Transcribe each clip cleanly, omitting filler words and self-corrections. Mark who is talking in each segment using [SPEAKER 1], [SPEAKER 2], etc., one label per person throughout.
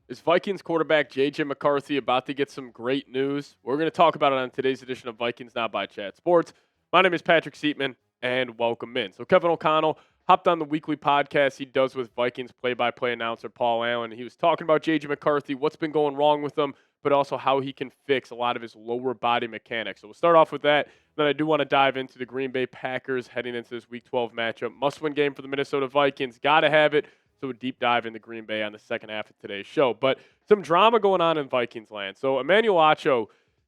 [SPEAKER 1] Is Vikings quarterback J.J. McCarthy about to get some great news? We're going to talk about it on today's edition of Vikings Now by Chat Sports. My name is Patrick Siepman, and welcome in. So Kevin O'Connell hopped on the weekly podcast he does with Vikings play-by-play announcer Paul Allen. He was talking about J.J. McCarthy, what's been going wrong with him, but also how he can fix a lot of his lower body mechanics. So we'll start off with that. Then I do want to dive into the Green Bay Packers heading into this Week 12 matchup. Must-win game for the Minnesota Vikings. Got to have it. So a deep dive into Green Bay on the second half of today's show. But some drama going on in Vikings land. So Emmanuel Acho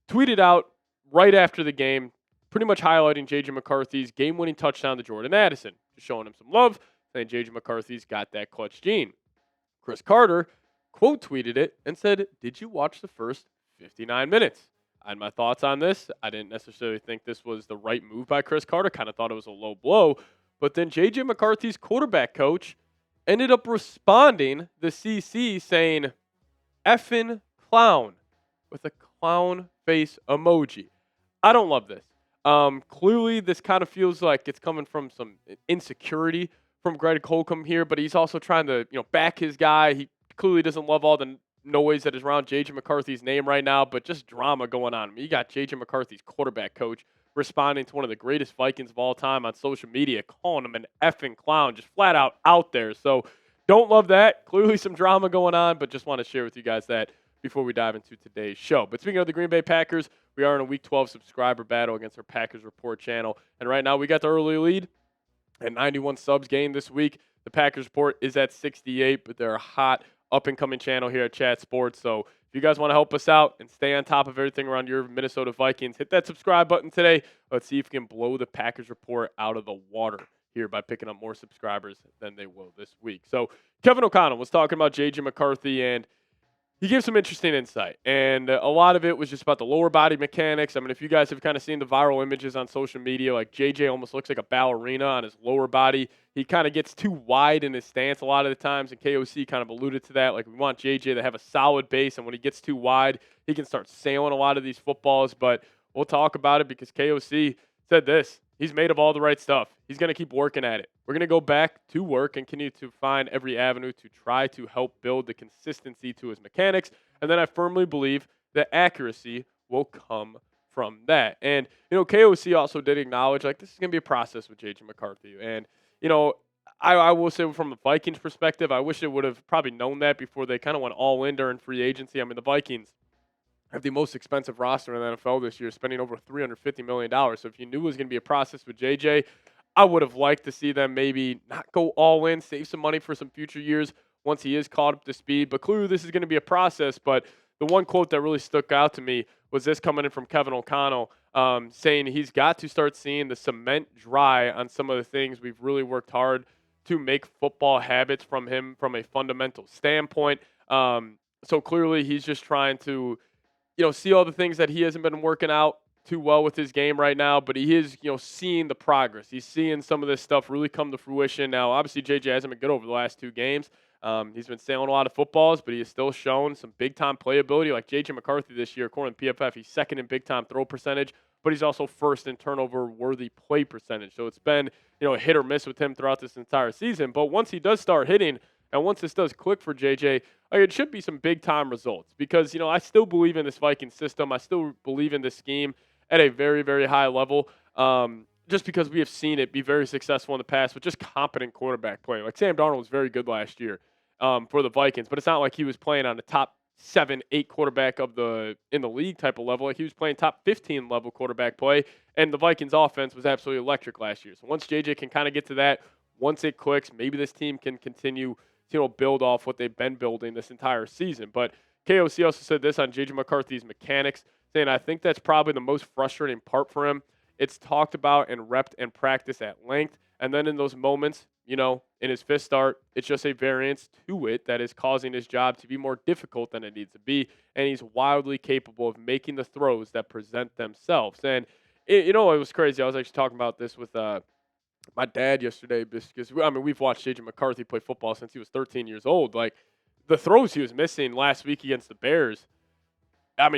[SPEAKER 1] tweeted out right after the game, pretty much highlighting J.J. McCarthy's game-winning touchdown to Jordan Addison, just showing him some love, saying J.J. McCarthy's got that clutch gene. Chris Carter quote tweeted it and said, "Did you watch the first 59 minutes?" I had my thoughts on this. I didn't necessarily think this was the right move by Chris Carter. Kind of thought it was a low blow. But then J.J. McCarthy's quarterback coach ended up responding the CC saying, "Effing clown," with a clown face emoji. I don't love this. Clearly, this kind of feels like it's coming from some insecurity from Greg Holcomb here, but he's also trying to, back his guy. He clearly doesn't love all the noise that is around J.J. McCarthy's name right now, but just drama going on. I mean, you got J.J. McCarthy's quarterback coach responding to one of the greatest Vikings of all time on social media, calling him an effing clown, just flat out there. So don't love that. Clearly some drama going on, but just want to share with you guys that before we dive into today's show. But speaking of the Green Bay Packers, we are in a Week 12 subscriber battle against our Packers Report channel. And right now we got the early lead at 91 subs gained this week. The Packers Report is at 68, but they're a hot up-and-coming channel here at Chat Sports. So if you guys want to help us out and stay on top of everything around your Minnesota Vikings, hit that subscribe button today. Let's see if we can blow the Packers Report out of the water here by picking up more subscribers than they will this week. So Kevin O'Connell was talking about J.J. McCarthy, and he gave some interesting insight. And a lot of it was just about the lower body mechanics. I mean, if you guys have kind of seen the viral images on social media, like J.J. almost looks like a ballerina on his lower body. He kind of gets too wide in his stance a lot of the times, and KOC kind of alluded to that. Like, we want J.J. to have a solid base, and when he gets too wide, he can start sailing a lot of these footballs. But we'll talk about it because KOC said this. He's made of all the right stuff. He's going to keep working at it. We're going to go back to work and continue to find every avenue to try to help build the consistency to his mechanics. And then I firmly believe that accuracy will come from that. And, KOC also did acknowledge, like, this is going to be a process with J.J. McCarthy. And, I will say from the Vikings perspective, I wish they would have probably known that before they kind of went all in during free agency. I mean, the Vikings have the most expensive roster in the NFL this year, spending over $350 million. So if you knew it was going to be a process with JJ, I would have liked to see them maybe not go all in, save some money for some future years once he is caught up to speed. But clearly this is going to be a process. But the one quote that really stuck out to me was this coming in from Kevin O'Connell, saying he's got to start seeing the cement dry on some of the things we've really worked hard to make football habits from him from a fundamental standpoint. So clearly he's just trying to see all the things that he hasn't been working out too well with his game right now, but he is, seeing the progress. He's seeing some of this stuff really come to fruition. Now, obviously, JJ hasn't been good over the last two games. He's been sailing a lot of footballs, but he has still shown some big-time playability. Like J.J. McCarthy this year, according to PFF, he's second in big-time throw percentage, but he's also first in turnover-worthy play percentage. So it's been, a hit or miss with him throughout this entire season. But once he does start hitting, and once this does click for JJ, it should be some big-time results because, I still believe in this Viking system. I still believe in this scheme at a very, very high level just because we have seen it be very successful in the past with just competent quarterback play. Like Sam Darnold was very good last year for the Vikings, but it's not like he was playing on the top 7, 8 quarterback in the league type of level. Like he was playing top 15 level quarterback play, and the Vikings offense was absolutely electric last year. So once JJ can kind of get to that, once it clicks, maybe this team can continue to build off what they've been building this entire season. But KOC also said this on J.J. McCarthy's mechanics, saying, I think that's probably the most frustrating part for him. It's talked about and repped and practiced at length. And then in those moments, in his fifth start, it's just a variance to it that is causing his job to be more difficult than it needs to be. And he's wildly capable of making the throws that present themselves. And, it was crazy. I was actually talking about this with my dad yesterday because, we've watched J.J. McCarthy play football since he was 13 years old. Like, the throws he was missing last week against the Bears,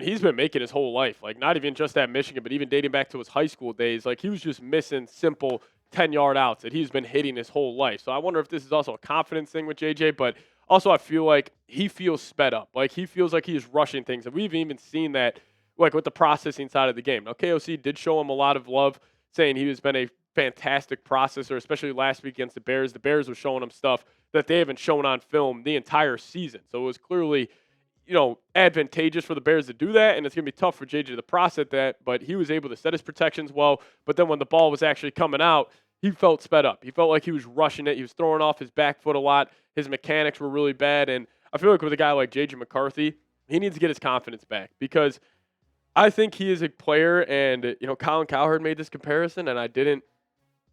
[SPEAKER 1] he's been making his whole life. Like, not even just at Michigan, but even dating back to his high school days. Like, he was just missing simple 10-yard outs that he's been hitting his whole life. So I wonder if this is also a confidence thing with J.J., but also I feel like he feels sped up. Like he feels like he's rushing things. And we've even seen that like with the processing side of the game. Now, KOC did show him a lot of love, saying he has been a fantastic processor, especially last week against the Bears. The Bears were showing him stuff that they haven't shown on film the entire season. So it was clearly, advantageous for the Bears to do that, and it's going to be tough for JJ to process that, but he was able to set his protections well. But then when the ball was actually coming out, he felt sped up. He felt like he was rushing it. He was throwing off his back foot a lot. His mechanics were really bad, and I feel like with a guy like J.J. McCarthy, he needs to get his confidence back because I think he is a player, and, Colin Cowherd made this comparison, and I didn't,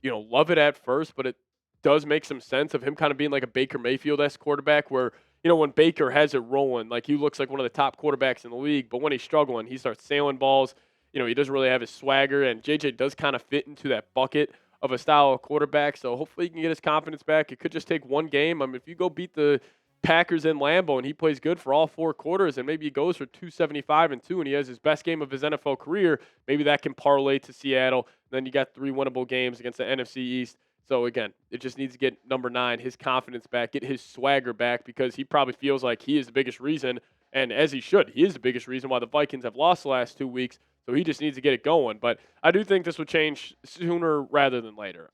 [SPEAKER 1] love it at first, but it does make some sense of him kind of being like a Baker Mayfield-esque quarterback where, when Baker has it rolling, like he looks like one of the top quarterbacks in the league, but when he's struggling, he starts sailing balls. He doesn't really have his swagger, and JJ does kind of fit into that bucket of a style of quarterback, so hopefully he can get his confidence back. It could just take one game. I mean, if you go beat the Packers in Lambeau and he plays good for all 4 quarters and maybe he goes for 275 and 2 and he has his best game of his NFL career, maybe that can parlay to Seattle. Then you got 3 winnable games against the NFC East. So, again, it just needs to get number 9, his confidence back, get his swagger back because he probably feels like he is the biggest reason, and as he should, he is the biggest reason why the Vikings have lost the last 2 weeks. So he just needs to get it going. But I do think this will change sooner rather than later.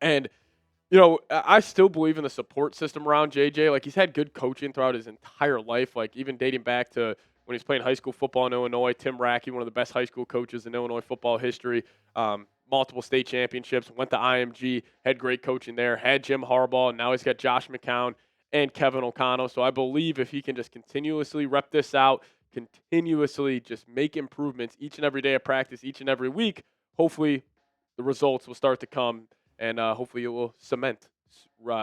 [SPEAKER 1] And I still believe in the support system around JJ. Like, he's had good coaching throughout his entire life, like even dating back to when he's playing high school football in Illinois. Tim Rackey, one of the best high school coaches in Illinois football history, multiple state championships, went to IMG, had great coaching there, had Jim Harbaugh, and now he's got Josh McCown and Kevin O'Connell. So I believe if he can just continuously rep this out, continuously just make improvements each and every day of practice, each and every week, hopefully the results will start to come, and hopefully it will cement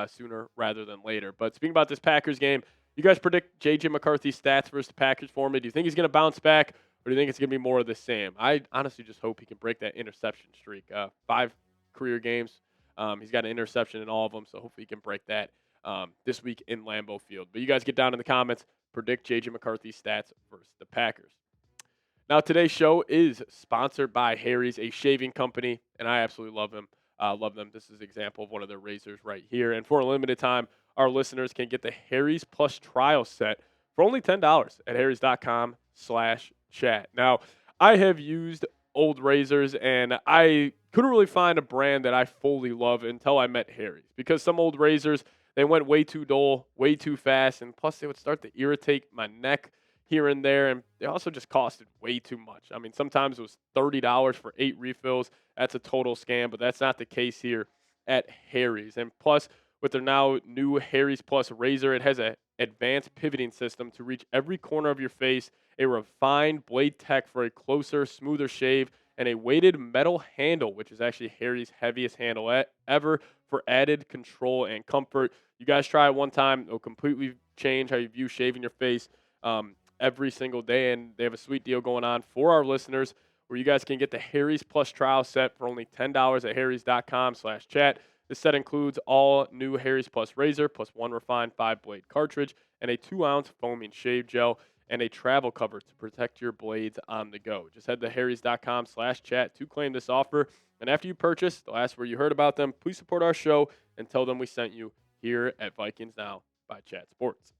[SPEAKER 1] sooner rather than later. But speaking about this Packers game, you guys predict J.J. McCarthy's stats versus the Packers for me. Do you think he's going to bounce back, or do you think it's going to be more of the same? I honestly just hope he can break that interception streak. 5 career games. He's got an interception in all of them, so hopefully he can break that this week in Lambeau Field. But you guys get down in the comments, predict J.J. McCarthy's stats versus the Packers. Now, today's show is sponsored by Harry's, a shaving company, and I absolutely love them. Love them. This is an example of one of their razors right here. And for a limited time, our listeners can get the Harry's Plus trial set for only $10 at harrys.com/chat. Now, I have used old razors, and I couldn't really find a brand that I fully love until I met Harry's, because some old razors, they went way too dull, way too fast, and plus they would start to irritate my neck here and there, and they also just costed way too much. I mean, sometimes it was $30 for 8 refills. That's a total scam, but that's not the case here at Harry's. And plus, with their now new Harry's Plus razor, it has an advanced pivoting system to reach every corner of your face, a refined blade tech for a closer, smoother shave, and a weighted metal handle, which is actually Harry's heaviest handle ever, for added control and comfort. You guys try it one time. It'll completely change how you view shaving your face every single day, and they have a sweet deal going on for our listeners where you guys can get the Harry's Plus trial set for only $10 at harrys.com/chat. This set includes all new Harry's Plus razor, plus 1 refined 5-blade cartridge, and a 2-ounce foaming shave gel, and a travel cover to protect your blades on the go. Just head to harrys.com/chat to claim this offer, and after you purchase, they'll ask where you heard about them. Please support our show and tell them we sent you here at Vikings Now by Chat Sports.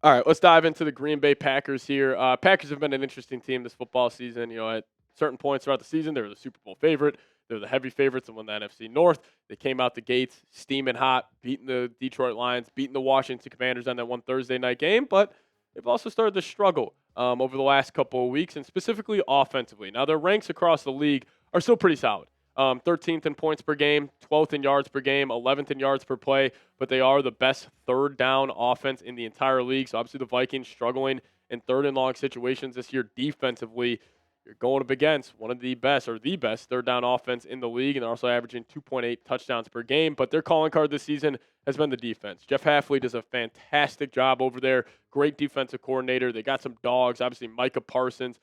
[SPEAKER 1] All right, let's dive into the Green Bay Packers here. Packers have been an interesting team this football season. At certain points throughout the season, they were the Super Bowl favorite. They were the heavy favorites and won the NFC North. They came out the gates steaming hot, beating the Detroit Lions, beating the Washington Commanders on that one Thursday night game, but they've also started to struggle over the last couple of weeks, and specifically offensively. Now, their ranks across the league are still pretty solid. 13th in points per game, 12th in yards per game, 11th in yards per play, but they are the best third down offense in the entire league. So obviously the Vikings struggling in third and long situations this year defensively. You're going up against one of the best, or the best, third down offense in the league, and they're also averaging 2.8 touchdowns per game. But their calling card this season has been the defense. Jeff Hafley does a fantastic job over there. Great defensive coordinator. They got some dogs. Obviously, Micah Parsons.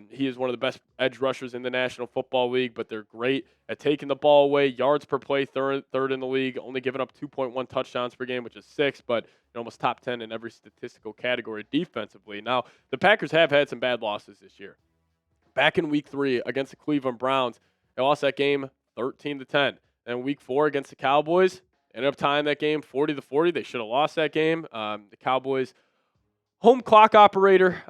[SPEAKER 1] He is one of the best edge rushers in the National Football League, but they're great at taking the ball away. Yards per play, third in the league, only giving up 2.1 touchdowns per game, which is 6, but almost top 10 in every statistical category defensively. Now, the Packers have had some bad losses this year. Back in Week 3 against the Cleveland Browns, They lost that game 13-10. And week 4 against the Cowboys, ended up tying that game 40-40. They should have lost that game. The Cowboys home clock operator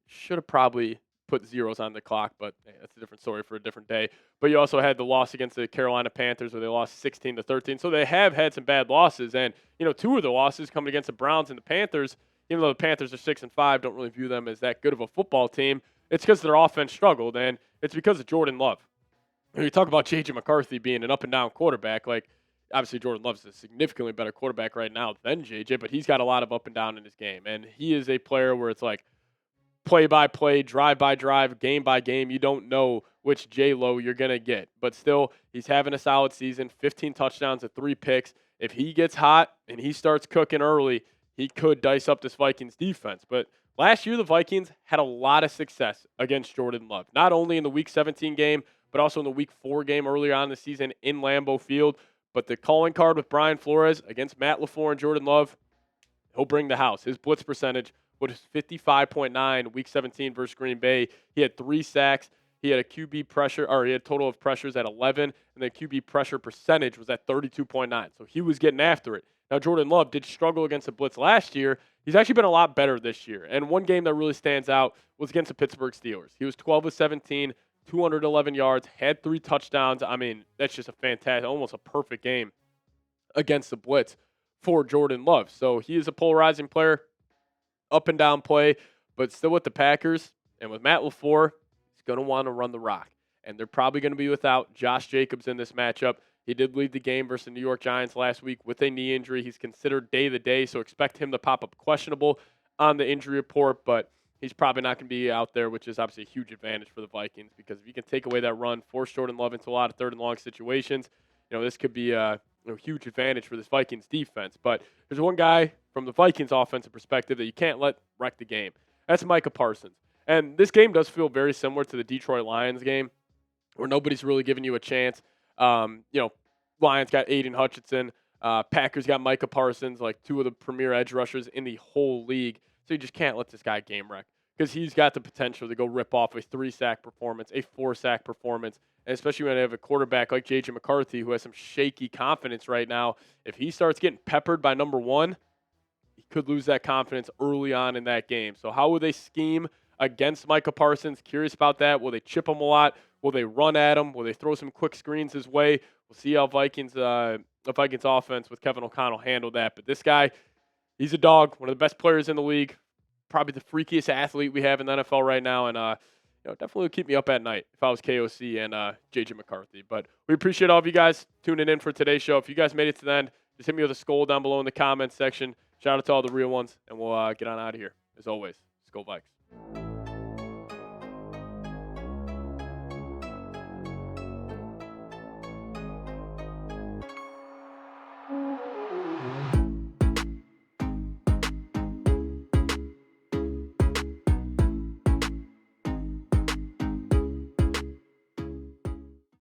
[SPEAKER 1] should have probably put zeros on the clock, but hey, that's a different story for a different day. But you also had the loss against the Carolina Panthers where they lost 16-13. So they have had some bad losses, and 2 of the losses coming against the Browns and the Panthers. Even though the Panthers are 6-5, don't really view them as that good of a football team. It's because their offense struggled, and it's because of Jordan Love. When you talk about J.J. McCarthy being an up-and-down quarterback, like obviously Jordan Love's a significantly better quarterback right now than J.J., but he's got a lot of up and down in his game, and he is a player where it's like play-by-play, drive-by-drive, game-by-game. You don't know which J-Lo you're going to get. But still, he's having a solid season, 15 touchdowns and 3 picks. If he gets hot and he starts cooking early, he could dice up this Vikings defense. But last year, the Vikings had a lot of success against Jordan Love, not only in the Week 17 game, but also in the Week 4 game earlier on in the season in Lambeau Field. But the calling card with Brian Flores against Matt LaFleur and Jordan Love, he'll bring the house. His blitz percentage was 55.9 Week 17 versus Green Bay. He had 3 sacks. He had a QB pressure, or he had a total of pressures at 11, and the QB pressure percentage was at 32.9. So he was getting after it. Now, Jordan Love did struggle against the blitz last year. He's actually been a lot better this year. And one game that really stands out was against the Pittsburgh Steelers. He was 12 of 17, 211 yards, had 3 touchdowns. I mean, that's just a fantastic, almost a perfect game against the blitz for Jordan Love. So he is a polarizing player, up and down play, but still with the Packers and with Matt LaFleur, he's going to want to run the rock. And they're probably going to be without Josh Jacobs in this matchup. He did lead the game versus the New York Giants last week with a knee injury. He's considered day-to-day, so expect him to pop up questionable on the injury report, but he's probably not going to be out there, which is obviously a huge advantage for the Vikings because if you can take away that run, force Jordan Love into a lot of third and long situations, this could be a huge advantage for this Vikings defense. But there's one guy from the Vikings offensive perspective that you can't let wreck the game. That's Micah Parsons. And this game does feel very similar to the Detroit Lions game where nobody's really giving you a chance. Lions got Aiden Hutchinson. Packers got Micah Parsons, like 2 of the premier edge rushers in the whole league. So you just can't let this guy game wreck because he's got the potential to go rip off a 3-sack performance, a 4-sack performance, and especially when you have a quarterback like J.J. McCarthy who has some shaky confidence right now. If he starts getting peppered by number 1, he could lose that confidence early on in that game. So how will they scheme against Micah Parsons? Curious about that. Will they chip him a lot? Will they run at him? Will they throw some quick screens his way? We'll see how the Vikings offense with Kevin O'Connell handle that. But this guy, he's a dog, one of the best players in the league, probably the freakiest athlete we have in the NFL right now, and definitely would keep me up at night if I was KOC and J.J. McCarthy. But we appreciate all of you guys tuning in for today's show. If you guys made it to the end, just hit me with a skull down below in the comments section. Shout out to all the real ones, and we'll get on out of here. As always, Skol Vikes.